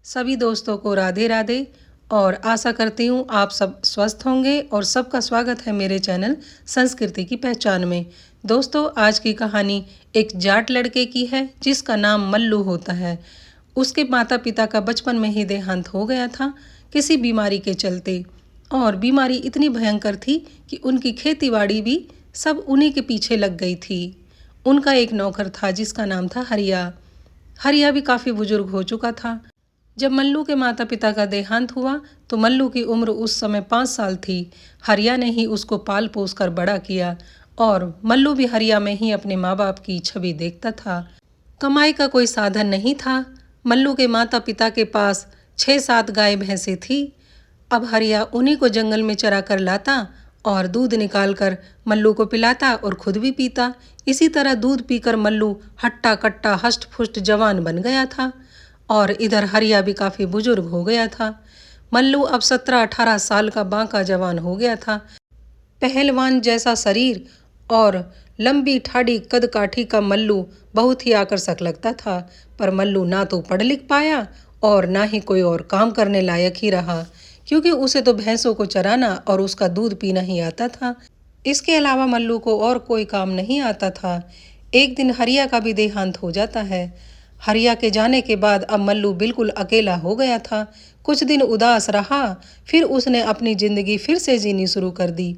सभी दोस्तों को राधे राधे। और आशा करती हूँ आप सब स्वस्थ होंगे और सबका स्वागत है मेरे चैनल संस्कृति की पहचान में। दोस्तों, आज की कहानी एक जाट लड़के की है जिसका नाम मल्लू होता है। उसके माता पिता का बचपन में ही देहांत हो गया था किसी बीमारी के चलते। और बीमारी इतनी भयंकर थी कि उनकी खेती बाड़ी भी सब उन्हीं के पीछे लग गई थी। उनका एक नौकर था जिसका नाम था हरिया। हरिया भी काफ़ी बुजुर्ग हो चुका था। जब मल्लू के माता पिता का देहांत हुआ तो मल्लू की उम्र उस समय 5 साल थी। हरिया ने ही उसको पाल पोस कर बड़ा किया और मल्लू भी हरिया में ही अपने माँ बाप की छवि देखता था। कमाई का कोई साधन नहीं था। मल्लू के माता पिता के पास 6-7 गाय भैंसें थी। अब हरिया उन्हीं को जंगल में चरा कर लाता और दूध निकाल कर मल्लू को पिलाता और खुद भी पीता। इसी तरह दूध पीकर मल्लू हट्टा कट्टा हष्ट पुष्ट जवान बन गया था। और इधर हरिया भी काफ़ी बुजुर्ग हो गया था। मल्लू अब 17-18 साल का बांका जवान हो गया था। पहलवान जैसा शरीर और लंबी ठाड़ी कद काठी का मल्लू बहुत ही आकर्षक लगता था। पर मल्लू ना तो पढ़ लिख पाया और ना ही कोई और काम करने लायक ही रहा, क्योंकि उसे तो भैंसों को चराना और उसका दूध पीना ही आता था। इसके अलावा मल्लू को और कोई काम नहीं आता था। एक दिन हरिया का भी देहांत हो जाता है। हरिया के जाने के बाद अब मल्लू बिल्कुल अकेला हो गया था। कुछ दिन उदास रहा, फिर उसने अपनी जिंदगी फिर से जीनी शुरू कर दी।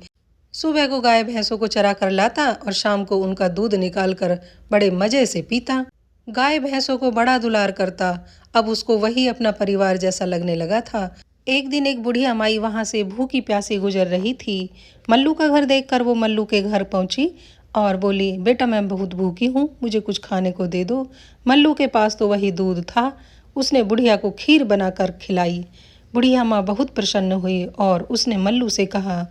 सुबह को गाय भैंसों को चरा कर लाता और शाम को उनका दूध निकाल कर बड़े मजे से पीता। गाय भैंसों को बड़ा दुलार करता। अब उसको वही अपना परिवार जैसा लगने लगा था। एक दिन एक बुढ़िया माई वहां से भूखी प्यासी गुजर रही थी। मल्लू का घर देखकर वो मल्लू के घर पहुंची और बोली, बेटा मैं बहुत भूखी हूँ, मुझे कुछ खाने को दे दो। मल्लू के पास तो वही दूध था। उसने बुढ़िया को खीर बनाकर खिलाई। बुढ़िया माँ बहुत प्रसन्न हुई और उसने मल्लू से कहा,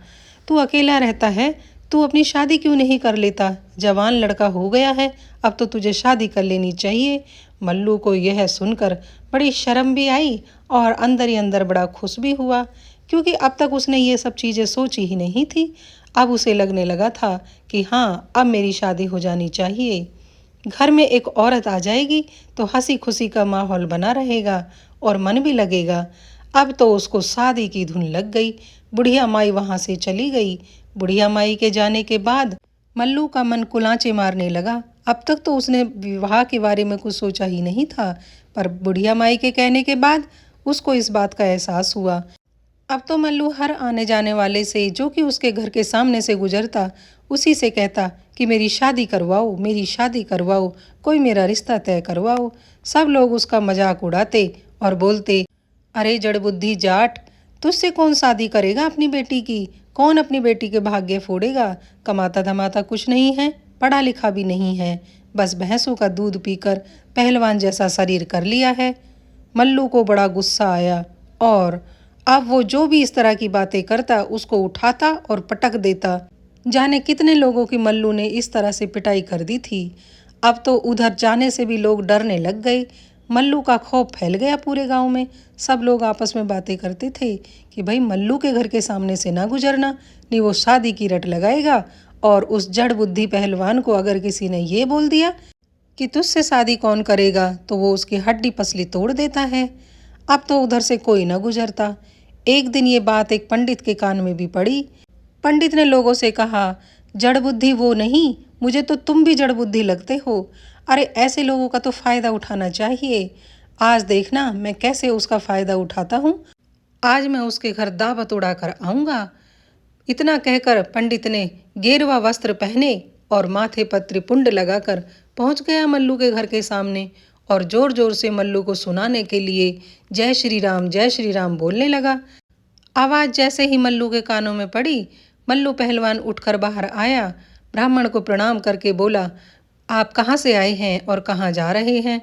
तू अकेला रहता है, तू अपनी शादी क्यों नहीं कर लेता? जवान लड़का हो गया है, अब तो तुझे शादी कर लेनी चाहिए। मल्लू को यह सुनकर बड़ी शर्म भी आई और अंदर ही अंदर बड़ा खुश भी हुआ, क्योंकि अब तक उसने ये सब चीज़ें सोची ही नहीं थी। अब उसे लगने लगा था कि हाँ, अब मेरी शादी हो जानी चाहिए। घर में एक औरत आ जाएगी तो हंसी खुशी का माहौल बना रहेगा और मन भी लगेगा। अब तो उसको शादी की धुन लग गई। बुढ़िया माई वहां से चली गई। बुढ़िया माई के जाने के बाद मल्लू का मन कुलांचे मारने लगा। अब तक तो उसने विवाह के बारे में कुछ सोचा ही नहीं था, पर बुढ़िया माई के कहने के बाद उसको इस बात का एहसास हुआ। अब तो मल्लू हर आने जाने वाले से, जो कि उसके घर के सामने से गुजरता, उसी से कहता कि मेरी शादी करवाओ, मेरी शादी करवाओ, कोई मेरा रिश्ता तय करवाओ। सब लोग उसका मजाक उड़ाते और बोलते, अरे जड़बुद्धि जाट, तुझसे कौन शादी करेगा अपनी बेटी की? कौन अपनी बेटी के भाग्य फोड़ेगा? कमाता धमाता कुछ नहीं है, पढ़ा लिखा भी नहीं है, बस भैंसों का दूध पीकर पहलवान जैसा शरीर कर लिया है। मल्लू को बड़ा गुस्सा आया और अब वो जो भी इस तरह की बातें करता उसको उठाता और पटक देता। जाने कितने लोगों की मल्लू ने इस तरह से पिटाई कर दी थी। अब तो उधर जाने से भी लोग डरने लग गए। मल्लू का खौफ फैल गया पूरे गांव में। सब लोग आपस में बातें करते थे कि भाई मल्लू के घर के सामने से ना गुजरना, नहीं वो शादी की रट लगाएगा। और उस जड़ बुद्धि पहलवान को अगर किसी ने ये बोल दिया कि तुझसे शादी कौन करेगा, तो वो उसकी हड्डी पसली तोड़ देता है। अब तो उधर से कोई न गुजरता। एक दिन ये बात एक पंडित के कान में भी पड़ी। पंडित ने लोगों से कहा, जड़ बुद्धि वो नहीं, मुझे तो तुम भी जड़ बुद्धि लगते हो। अरे ऐसे लोगों का तो फायदा उठाना चाहिए। आज देखना मैं कैसे उसका फायदा उठाता हूँ। आज मैं उसके घर दावत उड़ाकर आऊंगा। इतना कहकर पंडित ने गेरुआ वस्त्र पहने और माथे पर त्रिपुंड लगाकर पहुंच गया मल्लू के घर के सामने और जोर जोर से मल्लू को सुनाने के लिए जय श्री राम बोलने लगा। आवाज़ जैसे ही मल्लू के कानों में पड़ी, मल्लू पहलवान उठकर बाहर आया। ब्राह्मण को प्रणाम करके बोला, आप कहाँ से आए हैं और कहाँ जा रहे हैं?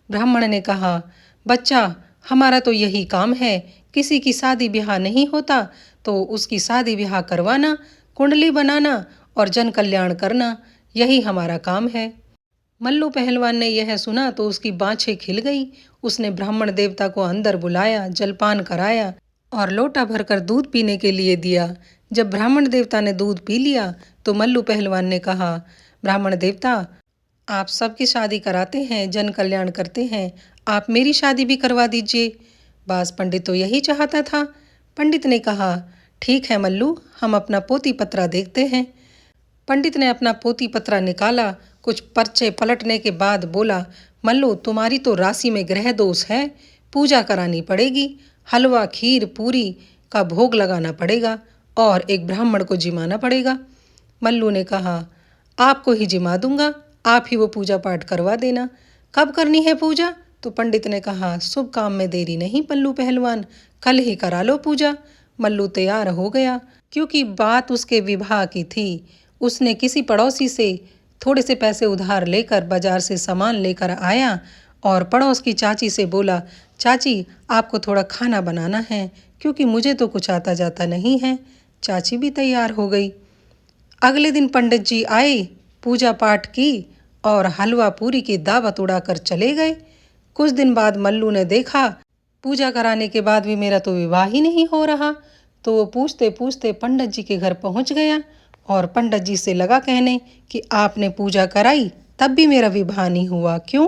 ब्राह्मण ने कहा, बच्चा हमारा तो यही काम है, किसी की शादी ब्याह नहीं होता तो उसकी शादी ब्याह करवाना, कुंडली बनाना और जन कल्याण करना, यही हमारा काम है। मल्लू पहलवान ने यह सुना तो उसकी बाँछें खिल गई। उसने ब्राह्मण देवता को अंदर बुलाया, जलपान कराया और लोटा भरकर दूध पीने के लिए दिया। जब ब्राह्मण देवता ने दूध पी लिया तो मल्लू पहलवान ने कहा, ब्राह्मण देवता, आप सबकी शादी कराते हैं, जन कल्याण करते हैं, आप मेरी शादी भी करवा दीजिए। बास पंडित तो यही चाहता था। पंडित ने कहा, ठीक है मल्लू, हम अपना पोती पत्रा देखते हैं। पंडित ने अपना पोती पत्रा निकाला, कुछ पर्चे पलटने के बाद बोला, मल्लू तुम्हारी तो राशि में ग्रह दोष है, पूजा करानी पड़ेगी, हलवा खीर पूरी का भोग लगाना पड़ेगा और एक ब्राह्मण को जिमाना पड़ेगा। मल्लू ने कहा, आपको ही जिमा दूंगा, आप ही वो पूजा पाठ करवा देना। कब करनी है पूजा? तो पंडित ने कहा, शुभ काम में देरी नहीं मल्लू पहलवान, कल ही करा लो पूजा। मल्लू तैयार हो गया, क्योंकि बात उसके विवाह की थी। उसने किसी पड़ोसी से थोड़े से पैसे उधार लेकर बाजार से सामान लेकर आया और पड़ोस की चाची से बोला, चाची आपको थोड़ा खाना बनाना है, क्योंकि मुझे तो कुछ आता जाता नहीं है। चाची भी तैयार हो गई। अगले दिन पंडित जी आए, पूजा पाठ की और हलवा पूरी की दावत उड़ाकर चले गए। कुछ दिन बाद मल्लू ने देखा, पूजा कराने के बाद भी मेरा तो विवाह ही नहीं हो रहा। तो वो पूछते पूछते पंडित जी के घर पहुंच गया और पंडित जी से लगा कहने कि आपने पूजा कराई तब भी मेरा विवाह नहीं हुआ, क्यों?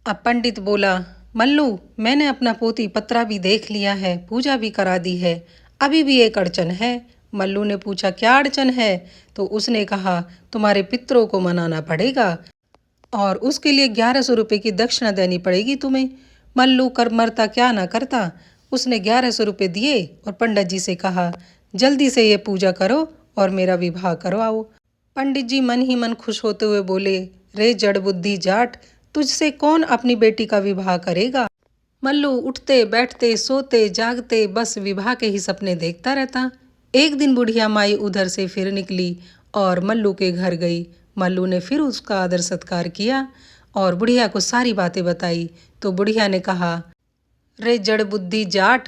अब पंडित बोला, मल्लू मैंने अपना पोती पत्रा भी देख लिया है, पूजा भी करा दी है, अभी भी एक अड़चन है। मल्लू ने पूछा, क्या अड़चन है? तो उसने कहा, तुम्हारे पितरों को मनाना पड़ेगा और उसके लिए 1100 रुपये की दक्षिणा देनी पड़ेगी तुम्हें। मल्लू कर मरता क्या ना करता, उसने 1100 रुपये दिए और पंडित जी से कहा, जल्दी से ये पूजा करो और मेरा विवाह करवाओ। पंडित जी मन ही मन खुश होते हुए बोले, रे जड़ बुद्धि जाट, तुझसे कौन अपनी बेटी का विवाह करेगा? मल्लू उठते बैठते सोते जागते बस विवाह के ही सपने देखता रहता। एक दिन बुढ़िया माई उधर से फिर निकली और मल्लू के घर गई। मल्लू ने फिर उसका आदर सत्कार किया और बुढ़िया को सारी बातें बताई। तो बुढ़िया ने कहा, रे जड़ बुद्धि जाट,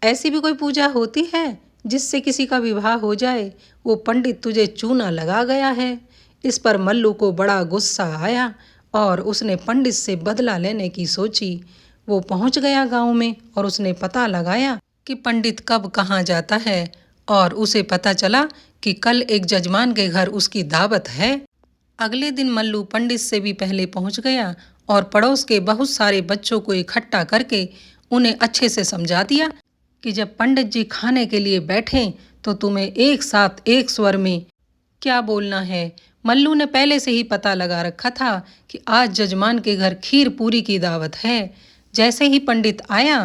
ऐसी भी कोई पूजा होती है जिससे किसी का विवाह हो जाए? वो पंडित तुझे चूना लगा गया है। इस पर मल्लू को बड़ा गुस्सा आया और उसने पंडित से बदला लेने की सोची। वो पहुंच गया गांव में और उसने पता लगाया कि पंडित कब कहाँ जाता है और उसे पता चला कि कल एक जजमान के घर उसकी दावत है। अगले दिन मल्लू पंडित से भी पहले पहुंच गया और पड़ोस के बहुत सारे बच्चों को इकट्ठा करके उन्हें अच्छे से समझा दिया कि जब पंडित जी खाने के लिए बैठें तो तुम्हें एक साथ एक स्वर में क्या बोलना है। मल्लू ने पहले से ही पता लगा रखा था कि आज जजमान के घर खीर पूरी की दावत है। जैसे ही पंडित आया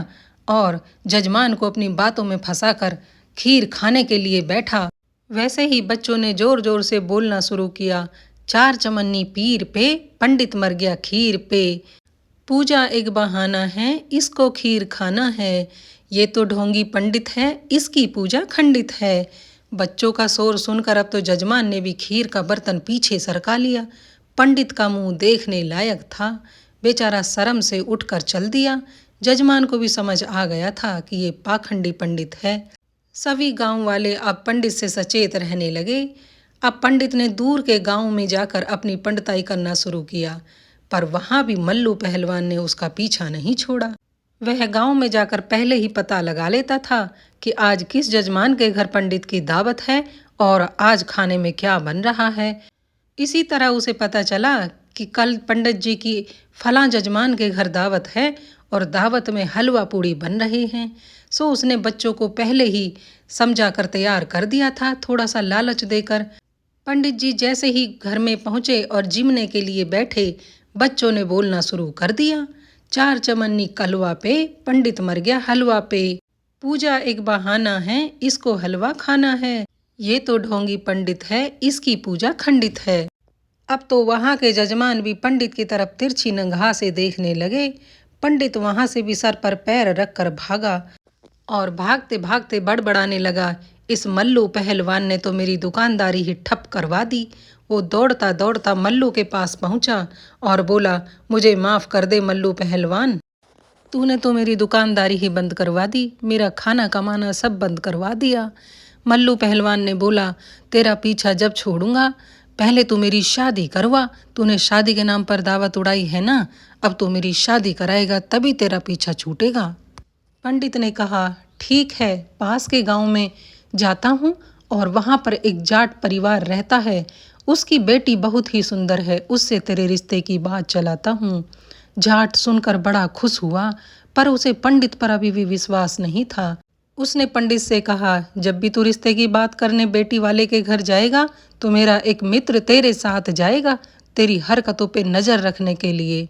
और जजमान को अपनी बातों में फंसाकर खीर खाने के लिए बैठा, वैसे ही बच्चों ने जोर जोर से बोलना शुरू किया, 4 चमन्नी पीर पे, पंडित मर गया खीर पे, पूजा एक बहाना है, इसको खीर खाना है, ये तो ढोंगी पंडित है, इसकी पूजा खंडित है। बच्चों का शोर सुनकर अब तो जजमान ने भी खीर का बर्तन पीछे सरका लिया। पंडित का मुंह देखने लायक था, बेचारा शर्म से उठकर चल दिया। जजमान को भी समझ आ गया था कि ये पाखंडी पंडित है। सभी गांव वाले अब पंडित से सचेत रहने लगे। अब पंडित ने दूर के गांव में जाकर अपनी पंडिताई करना शुरू किया, पर वहां भी मल्लू पहलवान ने उसका पीछा नहीं छोड़ा। वह गांव में जाकर पहले ही पता लगा लेता था कि आज किस जजमान के घर पंडित की दावत है और आज खाने में क्या बन रहा है। इसी तरह उसे पता चला कि कल पंडित जी की फलां जजमान के घर दावत है और दावत में हलवा पूड़ी बन रहे हैं। सो उसने बच्चों को पहले ही समझा कर तैयार कर दिया था, थोड़ा सा लालच देकर। पंडित जी जैसे ही घर में पहुंचे और जिमने के लिए बैठे, बच्चों ने बोलना शुरू कर दिया, 4 चमन्नी कलवा पे, पंडित मर गया हलवा पे, पूजा एक बहाना है, इसको हलवा खाना है, ये तो ढोंगी पंडित है, इसकी पूजा खंडित है। अब तो वहां के जजमान भी पंडित की तरफ तिरछी निगाह से देखने लगे। पंडित वहां से भी सर पर पैर रखकर भागा और भागते भागते बड़बड़ाने लगा, इस मल्लू पहलवान ने तो मेरी दुकानदारी ही ठप करवा दी। वो दौड़ता दौड़ता मल्लू के पास पहुंचा और बोला, मुझे माफ़ कर दे मल्लू पहलवान, तूने तो मेरी दुकानदारी ही बंद करवा दी, मेरा खाना कमाना सब बंद करवा दिया। मल्लू पहलवान ने बोला, तेरा पीछा जब छोड़ूंगा, पहले तू मेरी शादी करवा, तूने शादी के नाम पर दावत उड़ाई है ना, अब तू मेरी शादी कराएगा तभी तेरा पीछा छूटेगा। पंडित ने कहा, ठीक है, पास के गांव में जाता हूँ और वहाँ पर एक जाट परिवार रहता है, उसकी बेटी बहुत ही सुंदर है, उससे तेरे रिश्ते की बात चलाता हूँ। जाट सुनकर बड़ा खुश हुआ। पर उसे पंडित पर अभी भी विश्वास नहीं था। उसने पंडित से कहा, जब भी तू रिश्ते की बात करने बेटी वाले के घर जाएगा तो मेरा एक मित्र तेरे साथ जाएगा, तेरी हरकतों पे नजर रखने के लिए।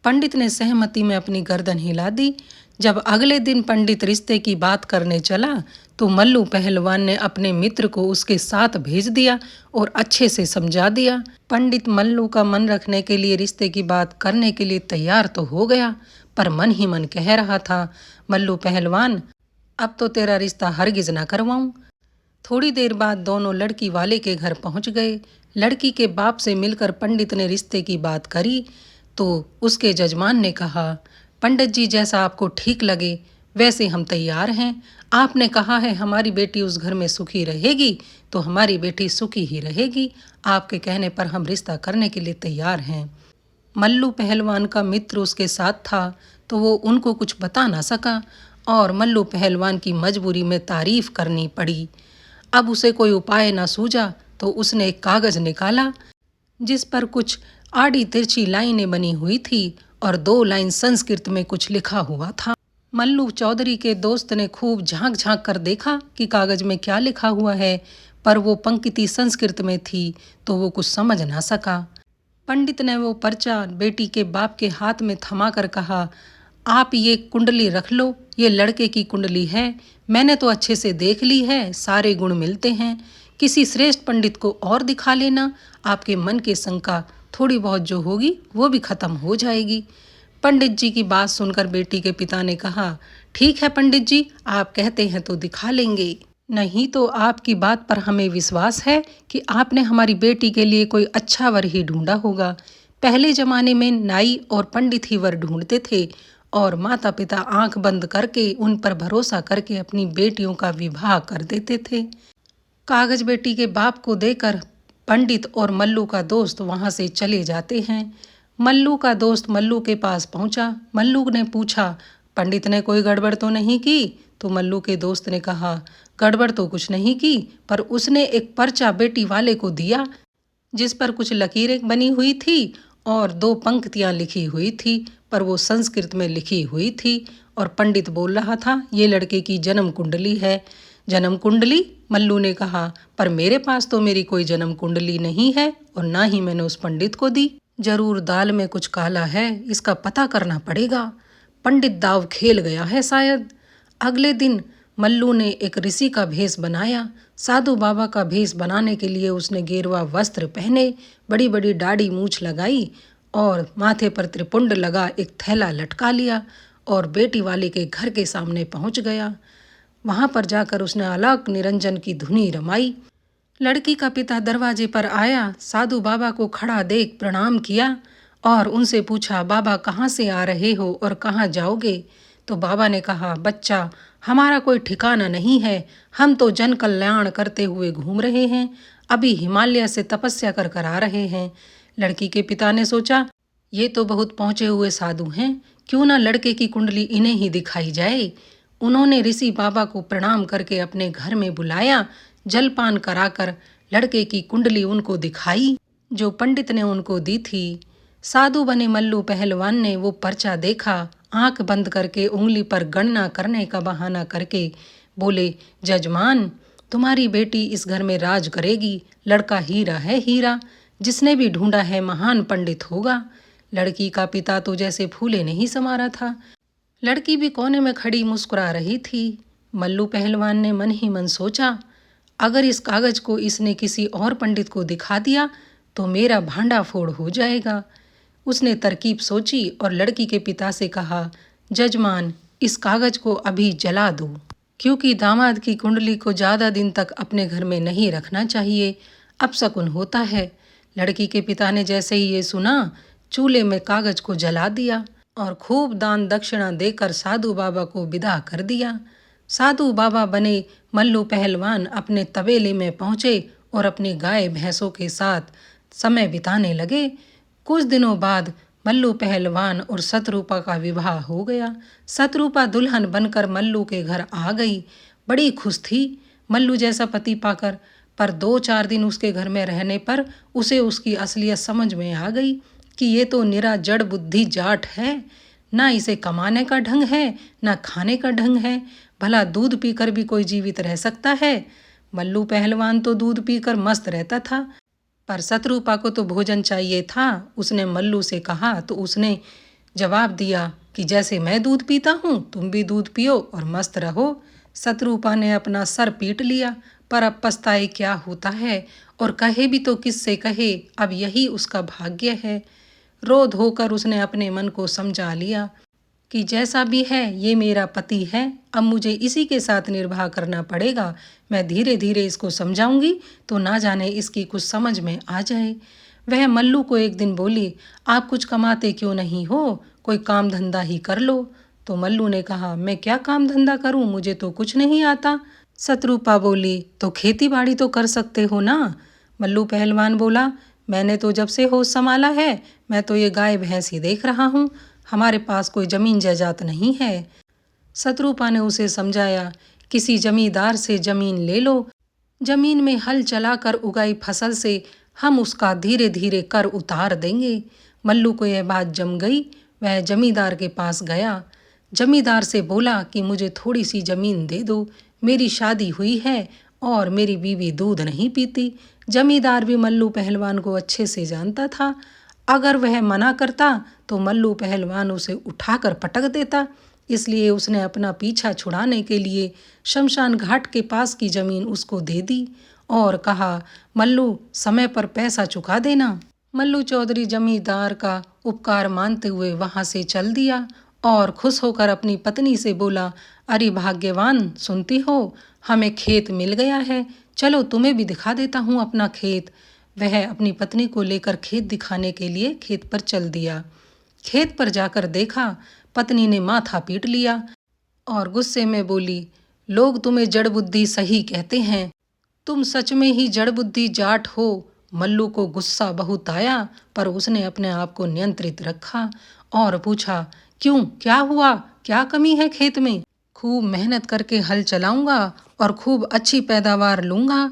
पंडित ने सहमति में अपनी गर्दन हिला दी। जब अगले दिन पंडित रिश्ते की बात करने चला तो मल्लू पहलवान ने अपने मित्र को उसके साथ भेज दिया और अच्छे से समझा दिया। पंडित मल्लू का मन रखने के लिए रिश्ते की बात करने के लिए तैयार तो हो गया, पर मन ही मन कह रहा था, मल्लू पहलवान, अब तो तेरा रिश्ता हरगिज ना करवाऊं। थोड़ी देर बाद दोनों लड़की वाले के घर पहुंच गए। लड़की के बाप से मिलकर पंडित ने रिश्ते की बात करी तो उसके जजमान ने कहा, पंडित जी, जैसा आपको ठीक लगे वैसे हम तैयार हैं। आपने कहा है हमारी बेटी उस घर में सुखी रहेगी तो हमारी बेटी सुखी ही रहेगी। आपके कहने पर हम रिश्ता करने के लिए तैयार हैं। मल्लू पहलवान का मित्र उसके साथ था तो वो उनको कुछ बता ना सका और मल्लू पहलवान की मजबूरी में तारीफ करनी पड़ी। अब उसे कोई उपाय ना सूझा तो उसने एक कागज निकाला जिस पर कुछ आड़ी तिरछी लाइनें बनी हुई थी और 2 लाइन संस्कृत में कुछ लिखा हुआ था। मल्लू चौधरी के दोस्त ने खूब झांक झांक कर देखा कि कागज में क्या लिखा हुआ है, पर वो पंक्ति संस्कृत में थी तो वो कुछ समझ ना सका। पंडित ने वो पर्चा बेटी के बाप के हाथ में थमा कर कहा, आप ये कुंडली रख लो, ये लड़के की कुंडली है। मैंने तो अच्छे से देख ली है, सारे गुण मिलते हैं। किसी श्रेष्ठ पंडित को और दिखा लेना, आपके मन की शंका थोड़ी बहुत जो होगी वो भी खत्म हो जाएगी। पंडित जी की बात सुनकर बेटी के पिता ने कहा, ठीक है पंडित जी, आप कहते हैं तो दिखा लेंगे, नहीं तो आपकी बात पर हमें विश्वास है कि आपने हमारी बेटी के लिए कोई अच्छा वर ही ढूंढा होगा। पहले जमाने में नाई और पंडित ही वर ढूंढते थे और माता पिता आंख बंद करके उन पर भरोसा करके अपनी बेटियों का विवाह कर देते थे। कागज बेटी के बाप को देकर पंडित और मल्लू का दोस्त वहां से चले जाते हैं। मल्लू का दोस्त मल्लू के पास पहुंचा। मल्लू ने पूछा, पंडित ने कोई गड़बड़ तो नहीं की? तो मल्लू के दोस्त ने कहा, गड़बड़ तो कुछ नहीं की, पर उसने एक पर्चा बेटी वाले को दिया जिस पर कुछ लकीरें बनी हुई थी और 2 पंक्तियां लिखी हुई थी, पर वो संस्कृत में लिखी हुई थी और पंडित बोल रहा था, ये लड़के की जन्म कुंडली है। जन्म कुंडली? मल्लू ने कहा, पर मेरे पास तो मेरी कोई जन्म कुंडली नहीं है और ना ही मैंने उस पंडित को दी। जरूर दाल में कुछ काला है, इसका पता करना पड़ेगा। पंडित दाव खेल गया है शायद। अगले दिन मल्लू ने एक ऋषि का भेष बनाया। साधु बाबा का भेष बनाने के लिए उसने गेरुआ वस्त्र पहने, बड़ी बड़ी दाढ़ी मूछ लगाई और माथे पर त्रिपुंड लगा एक थैला लटका लिया और बेटी वाले के घर के सामने पहुंच गया। वहां पर जाकर उसने अलग निरंजन की धुनी रमाई। लड़की का पिता दरवाजे पर आया, साधु बाबा को खड़ा देख प्रणाम किया और उनसे पूछा, बाबा कहाँ से आ रहे हो और कहाँ जाओगे? तो बाबा ने कहा, बच्चा, हमारा कोई ठिकाना नहीं है, हम तो जन कल्याण करते हुए घूम रहे हैं, अभी हिमालय से तपस्या कर कर आ रहे हैं। लड़की के पिता ने सोचा, ये तो बहुत पहुंचे हुए साधु हैं, क्यों ना लड़के की कुंडली इन्हें ही दिखाई जाए। उन्होंने ऋषि बाबा को प्रणाम करके अपने घर में बुलाया, जलपान कराकर लड़के की कुंडली उनको दिखाई जो पंडित ने उनको दी थी। साधु बने मल्लू पहलवान ने वो पर्चा देखा, आंख बंद करके उंगली पर गणना करने का बहाना करके बोले, जजमान, तुम्हारी बेटी इस घर में राज करेगी। लड़का हीरा है, हीरा, जिसने भी ढूंढा है महान पंडित होगा। लड़की का पिता तो जैसे फूले नहीं समा रहा था। लड़की भी कोने में खड़ी मुस्कुरा रही थी। मल्लू पहलवान ने मन ही मन सोचा, अगर इस कागज को इसने किसी और पंडित को दिखा दिया तो मेरा भांडा फोड़ हो जाएगा। उसने तरकीब सोची और लड़की के पिता से कहा, जजमान, इस कागज को अभी जला दो, क्योंकि दामाद की कुंडली को ज़्यादा दिन तक अपने घर में नहीं रखना चाहिए, अपशकुन होता है। लड़की के पिता ने जैसे ही ये सुना, चूल्हे में कागज को जला दिया और खूब दान दक्षिणा देकर साधु बाबा को विदा कर दिया। साधु बाबा बने मल्लू पहलवान अपने तबेले में पहुंचे और अपनी गाय भैंसों के साथ समय बिताने लगे। कुछ दिनों बाद मल्लू पहलवान और सतरूपा का विवाह हो गया। सतरूपा दुल्हन बनकर मल्लू के घर आ गई। बड़ी खुश थी मल्लू जैसा पति पाकर, पर 2-4 दिन उसके घर में रहने पर उसे उसकी असलियत समझ में आ गई कि ये तो निरा जड़ बुद्धि जाट है। ना इसे कमाने का ढंग है, ना खाने का ढंग है। भला दूध पीकर भी कोई जीवित रह सकता है? मल्लू पहलवान तो दूध पीकर मस्त रहता था, पर शत्रुपा को तो भोजन चाहिए था। उसने मल्लू से कहा तो उसने जवाब दिया कि जैसे मैं दूध पीता हूँ तुम भी दूध पियो और मस्त रहो। शत्रुपा ने अपना सर पीट लिया, पर अब पछताए क्या होता है, और कहे भी तो किससे कहे, अब यही उसका भाग्य है। रो धोकर उसने अपने मन को समझा लिया कि जैसा भी है ये मेरा पति है, अब मुझे इसी के साथ निर्वाह करना पड़ेगा। मैं धीरे धीरे इसको समझाऊंगी तो ना जाने इसकी कुछ समझ में आ जाए। वह मल्लू को एक दिन बोली, आप कुछ कमाते क्यों नहीं हो, कोई काम धंधा ही कर लो। तो मल्लू ने कहा, मैं क्या काम धंधा करूं, मुझे तो कुछ नहीं आता। शत्रुपा बोली, तो खेती बाड़ी तो कर सकते हो ना। मल्लू पहलवान बोला, मैंने तो जब से होश संभाला है मैं तो ये गाय भैंस ही देख रहा हूँ, हमारे पास कोई जमीन जायदाद नहीं है। शत्रुपा ने उसे समझाया, किसी जमींदार से जमीन ले लो, जमीन में हल चलाकर उगाई फसल से हम उसका धीरे धीरे कर उतार देंगे। मल्लू को यह बात जम गई। वह जमींदार के पास गया, जमींदार से बोला कि मुझे थोड़ी सी जमीन दे दो, मेरी शादी हुई है और मेरी बीवी दूध नहीं पीती। जमींदार भी मल्लू पहलवान को अच्छे से जानता था, अगर वह मना करता तो मल्लू पहलवान उसे उठाकर पटक देता। इसलिए उसने अपना पीछा छुड़ाने के लिए शमशान घाट के पास की जमीन उसको दे दी और कहा, मल्लू समय पर पैसा चुका देना। मल्लू चौधरी जमींदार का उपकार मानते हुए वहां से चल दिया और खुश होकर अपनी पत्नी से बोला, अरे भाग्यवान, सुनती हो, हमें खेत मिल गया है, चलो तुम्हें भी दिखा देता हूँ अपना खेत। वह अपनी पत्नी को लेकर खेत दिखाने के लिए खेत पर चल दिया। खेत पर जाकर देखा, पत्नी ने माथा पीट लिया और गुस्से में बोली, लोग तुम्हें जड़ बुद्धि सही कहते हैं, तुम सच में ही जड़ बुद्धि जाट हो। मल्लू को गुस्सा बहुत आया, पर उसने अपने आप को नियंत्रित रखा और पूछा, क्यों, क्या हुआ, क्या कमी है खेत में? खूब मेहनत करके हल चलाऊंगा और खूब अच्छी पैदावार लूंगा।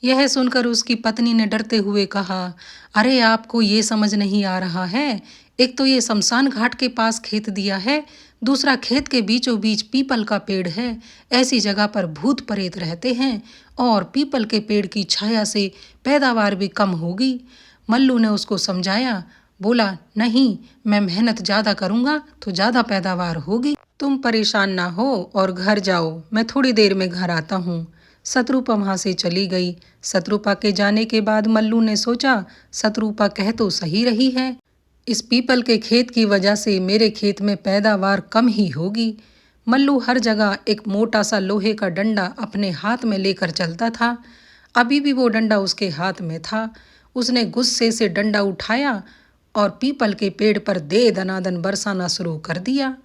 यह सुनकर उसकी पत्नी ने डरते हुए कहा, अरे आपको ये समझ नहीं आ रहा है, एक तो ये शमशान घाट के पास खेत दिया है, दूसरा खेत के बीचों बीच पीपल का पेड़ है, ऐसी जगह पर भूत प्रेत रहते हैं और पीपल के पेड़ की छाया से पैदावार भी कम होगी। मल्लू ने उसको समझाया, बोला, नहीं, मैं मेहनत ज़्यादा करूँगा तो ज़्यादा पैदावार होगी, तुम परेशान ना हो और घर जाओ, मैं थोड़ी देर में घर आता हूँ। शत्रुपा वहाँ से चली गई। शत्रुपा के जाने के बाद मल्लू ने सोचा, शत्रुपा कह तो सही रही है, इस पीपल के खेत की वजह से मेरे खेत में पैदावार कम ही होगी। मल्लू हर जगह एक मोटा सा लोहे का डंडा अपने हाथ में लेकर चलता था। अभी भी वो डंडा उसके हाथ में था। उसने गुस्से से डंडा उठाया और पीपल के पेड़ पर दे दनादन बरसाना शुरू कर दिया।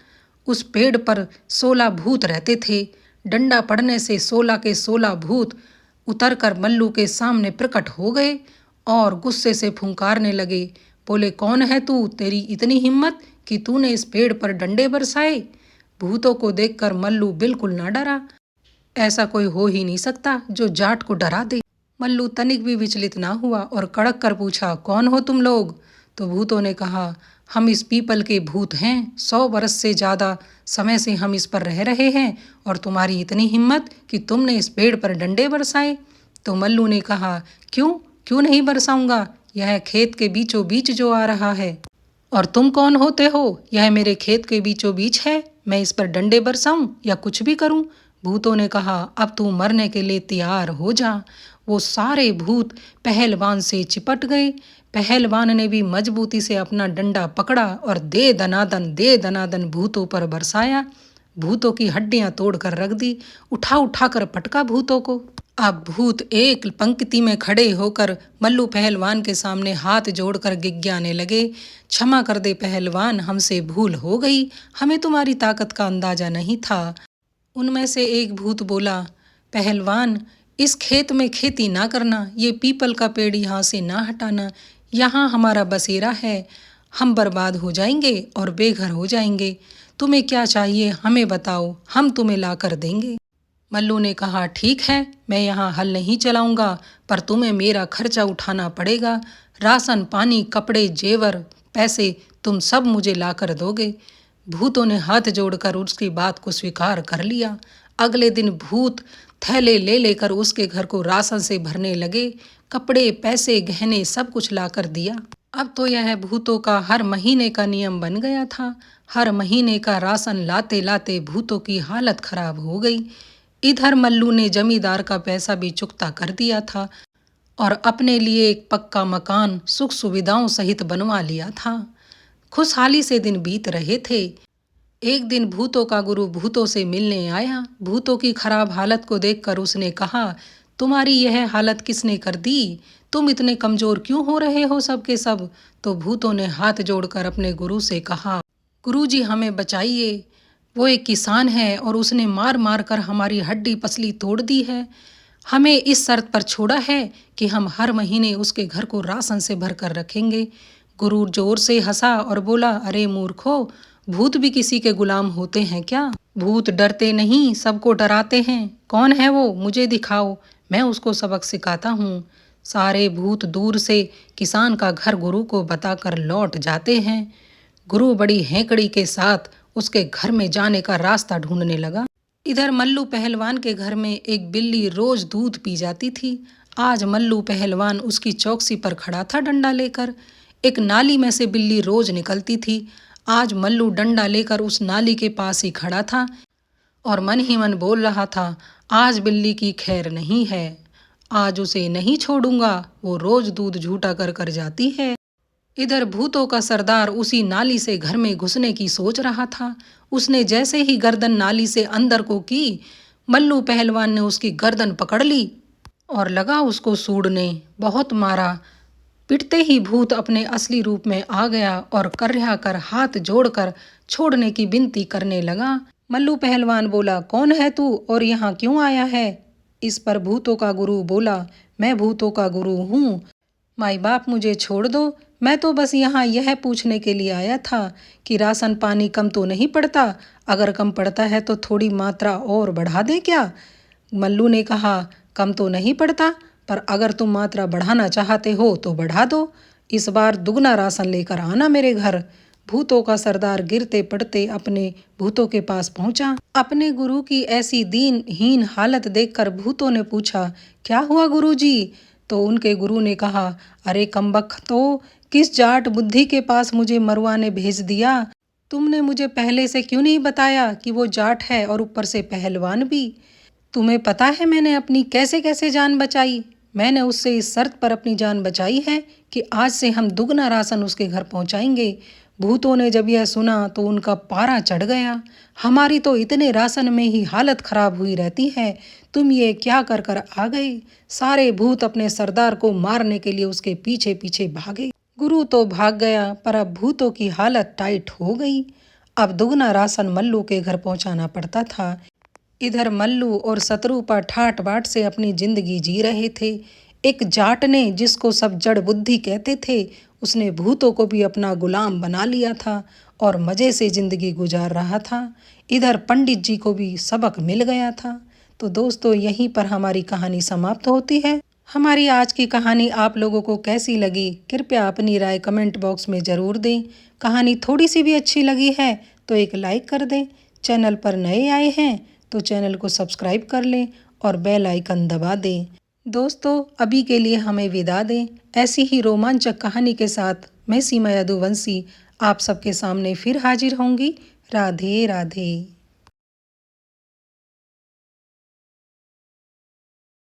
उस पेड़ पर 16 भूत रहते थे। डंडा पड़ने से 16 के 16 भूत उतरकर मल्लू के सामने प्रकट हो गए और गुस्से से फुंकारने लगे। बोले, कौन है तू, तेरी इतनी हिम्मत कि तूने इस पेड़ पर डंडे बरसाए? भूतों को देखकर मल्लू बिल्कुल ना डरा। ऐसा कोई हो ही नहीं सकता जो जाट को डरा दे। मल्लू तनिक भी विचलित ना हुआ और कड़क कर पूछा, कौन हो तुम लोग? तो भूतों ने कहा, हम इस पीपल के भूत हैं, 100 बरस से ज़्यादा समय से हम इस पर रह रहे हैं और तुम्हारी इतनी हिम्मत कि तुमने इस पेड़ पर डंडे बरसाए। तो मल्लू ने कहा, क्यों क्यों नहीं बरसाऊंगा, यह खेत के बीचों बीच जो आ रहा है। और तुम कौन होते हो? यह मेरे खेत के बीचों बीच है, मैं इस पर डंडे बरसाऊं या कुछ भी करूं? भूतों ने कहा, अब तू मरने के लिए तैयार हो जा। वो सारे भूत पहलवान से चिपट गए। पहलवान ने भी मजबूती से अपना डंडा पकड़ा और दे दनादन भूतों पर बरसाया। भूतों की हड्डियां तोड़कर रख दी, उठा उठा कर पटका भूतों को। अब भूत एक पंक्ति में खड़े होकर मल्लू पहलवान के सामने हाथ जोड़कर गिग्याने लगे। क्षमा कर दे पहलवान, हमसे भूल हो गई, हमें तुम्हारी ताकत का अंदाजा नहीं था। उनमें से एक भूत बोला, पहलवान, इस खेत में खेती ना करना, ये पीपल का पेड़ यहाँ से ना हटाना, यहाँ हमारा बसेरा है, हम बर्बाद हो जाएंगे और बेघर हो जाएंगे। तुम्हें क्या चाहिए हमें बताओ, हम तुम्हें ला कर देंगे। मल्लू ने कहा, ठीक है, मैं यहाँ हल नहीं चलाऊंगा, पर तुम्हें मेरा खर्चा उठाना पड़ेगा। राशन पानी कपड़े जेवर पैसे तुम सब मुझे ला कर दोगे। भूतों ने हाथ जोड़कर उसकी बात को स्वीकार कर लिया। अगले दिन भूत थैले ले लेकर उसके घर को राशन से भरने लगे। कपड़े, पैसे, गहने सब कुछ लाकर दिया। अब तो यह भूतों का हर महीने का नियम बन गया था। हर महीने का राशन लाते लाते भूतों की हालत खराब हो गई। इधर मल्लू ने जमींदार का पैसा भी चुकता कर दिया था और अपने लिए एक पक्का मकान सुख सुविधाओं सहित बनवा लिया था। खुशहाली से दिन बीत रहे थे। एक दिन भूतों का गुरु भूतों से मिलने आया। भूतों की खराब हालत को देखकर उसने कहा, तुम्हारी यह हालत किसने कर दी? तुम इतने कमजोर क्यों हो रहे हो सब के सब? तो भूतों ने हाथ जोड़कर अपने गुरु से कहा, गुरुजी हमें बचाइए। वो एक किसान है और उसने मार मार कर हमारी हड्डी पसली तोड़ दी है। हमें इस शर्त पर छोड़ा है कि हम हर महीने उसके घर को राशन से भर कर रखेंगे। गुरु जोर से हंसा और बोला, अरे मूर्खो, भूत भी किसी के गुलाम होते हैं क्या? भूत डरते नहीं, सबको डराते हैं। कौन है वो? मुझे दिखाओ, मैं उसको सबक सिखाता हूँ। सारे भूत दूर से किसान का घर गुरु को बताकर लौट जाते हैं। गुरु बड़ी हैंकड़ी के साथ उसके घर में जाने का रास्ता ढूंढने लगा। इधर मल्लू पहलवान के घर में एक बिल्ली रोज दूध पी जाती थी। आज मल्लू पहलवान उसकी चौकसी पर खड़ा था डंडा लेकर। एक नाली में से बिल्ली रोज निकलती थी। आज मल्लू डंडा लेकर उस नाली के पास ही खड़ा था और मन ही मन बोल रहा था, आज बिल्ली की खैर नहीं है, आज उसे नहीं छोड़ूंगा, वो रोज दूध झूठा कर कर जाती है। इधर भूतों का सरदार उसी नाली से घर में घुसने की सोच रहा था। उसने जैसे ही गर्दन नाली से अंदर को की, मल्लू पहलवान ने उसकी गर्दन पकड़ ली और लगा उसको सूंढने। बहुत मारा। पिटते ही भूत अपने असली रूप में आ गया और कर्रा कर हाथ जोड़कर छोड़ने की विनती करने लगा। मल्लू पहलवान बोला, कौन है तू और यहाँ क्यों आया है? इस पर भूतों का गुरु बोला, मैं भूतों का गुरु हूँ, माई बाप मुझे छोड़ दो। मैं तो बस यहाँ यह पूछने के लिए आया था कि राशन पानी कम तो नहीं पड़ता? अगर कम पड़ता है तो थोड़ी मात्रा और बढ़ा दें क्या? मल्लू ने कहा, कम तो नहीं पड़ता, पर अगर तुम मात्रा बढ़ाना चाहते हो तो बढ़ा दो। इस बार दुगना राशन लेकर आना मेरे घर। भूतों का सरदार गिरते पड़ते अपने भूतों के पास पहुंचा। अपने गुरु की ऐसी दीनहीन हालत देखकर भूतों ने पूछा, क्या हुआ गुरुजी? तो उनके गुरु ने कहा, अरे कमबख्त, तो किस जाट बुद्धि के पास मुझे मरवाने भेज दिया? तुमने मुझे पहले से क्यों नहीं बताया कि वो जाट है और ऊपर से पहलवान भी? तुम्हें पता है मैंने अपनी कैसे कैसे जान बचाई? मैंने उससे इस शर्त पर अपनी जान बचाई है कि आज से हम दुगना राशन उसके घर पहुंचाएंगे। भूतों ने जब यह सुना तो उनका पारा चढ़ गया। हमारी तो इतने राशन में ही हालत खराब हुई रहती है, तुम ये क्या कर कर आ गए? सारे भूत अपने सरदार को मारने के लिए उसके पीछे पीछे भागे। गुरु तो भाग गया, पर अब भूतों की हालत टाइट हो गई। अब दुगना राशन मल्लू के घर पहुंचाना पड़ता था। इधर मल्लू और शत्रुपा ठाट बाट से अपनी जिंदगी जी रहे थे। एक जाट ने, जिसको सब जड़ बुद्धि कहते थे, उसने भूतों को भी अपना गुलाम बना लिया था और मज़े से ज़िंदगी गुजार रहा था। इधर पंडित जी को भी सबक मिल गया था। तो दोस्तों, यहीं पर हमारी कहानी समाप्त होती है। हमारी आज की कहानी आप लोगों को कैसी लगी, कृपया अपनी राय कमेंट बॉक्स में ज़रूर दें। कहानी थोड़ी सी भी अच्छी लगी है तो एक लाइक कर दें। चैनल पर नए आए हैं तो चैनल को सब्सक्राइब कर लें और बेल आइकन दबा दें। दोस्तों, अभी के लिए हमें विदा दें। ऐसी ही रोमांचक कहानी के साथ मैं सीमा यदुवंशी आप सबके सामने फिर हाजिर होंगी। राधे राधे।